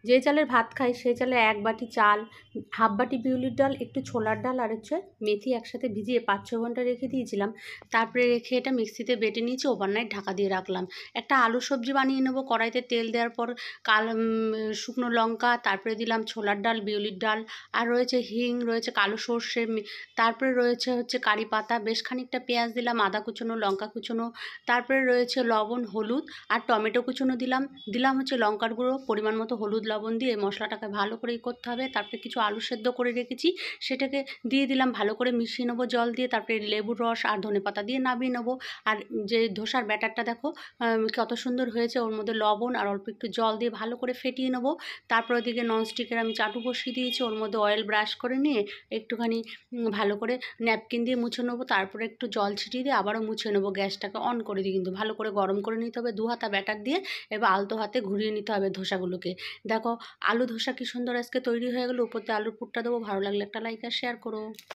যে চালের ভাত খাই সেই চালে 1 বাটি চাল, হাফ বাটি বিউলির ডাল, একটু ছোলার ডাল আর হচ্ছে মেথি একসাথে ভিজিয়ে 5-6 ঘন্টা রেখে দিয়েছিলাম। তারপরে রেখে এটা মিক্সিতে বেটে নিয়েছি, ওভারনাইট ঢাকা দিয়ে রাখলাম। একটা আলু সবজি বানিয়ে নেবো। কড়াইতে তেল দেওয়ার পর শুকনো লঙ্কা, তারপরে দিলাম ছোলার ডাল, বিউলির ডাল, আর রয়েছে হিং, রয়েছে কালো সর্ষে, তারপরে রয়েছে হচ্ছে কারি পাতা, বেশ খানিকটা পেঁয়াজ দিলাম, আদা কুচোনো, লঙ্কা কুচোনো, তারপরে রয়েছে লবণ, হলুদ আর টমেটো কুচোনো দিলাম। দিলাম হচ্ছে লঙ্কার গুঁড়ো, পরিমাণ মতো হলুদ লবণ দিয়ে মশলাটাকে ভালো করে করতে হবে। তারপরে কিছু আলু সেদ্ধ করে রেখেছি, সেটাকে দিয়ে দিলাম, ভালো করে মিশিয়ে নেবো জল দিয়ে। তারপরে লেবুর রস আর ধনেপাতা দিয়ে নামিয়ে নেবো। আর যে ধোসার ব্যাটারটা দেখো কত সুন্দর হয়েছে, ওর মধ্যে লবণ আর অল্প একটু জল দিয়ে ভালো করে ফেটিয়ে নেবো। তারপর ওদিকে ননস্টিকের আমি চাটু বসিয়ে দিয়েছি, ওর মধ্যে অয়েল ব্রাশ করে নিয়ে একটুখানি ভালো করে ন্যাপকিন দিয়ে মুছে নেবো। তারপরে একটু জল ছিটিয়ে দিয়ে আবারও মুছে নেবো। গ্যাসটাকে অন করে দিই, কিন্তু ভালো করে গরম করে নিতে হবে। 2 হাতা ব্যাটার দিয়ে এবার আলতো হাতে ঘুরিয়ে নিতে হবে ধোসাগুলোকে। দেখো আলু ধোসা কি সুন্দর আজকে তৈরি হয়ে গেলো। উপর দিয়ে আলুর পুরটা দেবো। ভালো লাগলে একটা লাইক আর শেয়ার করো।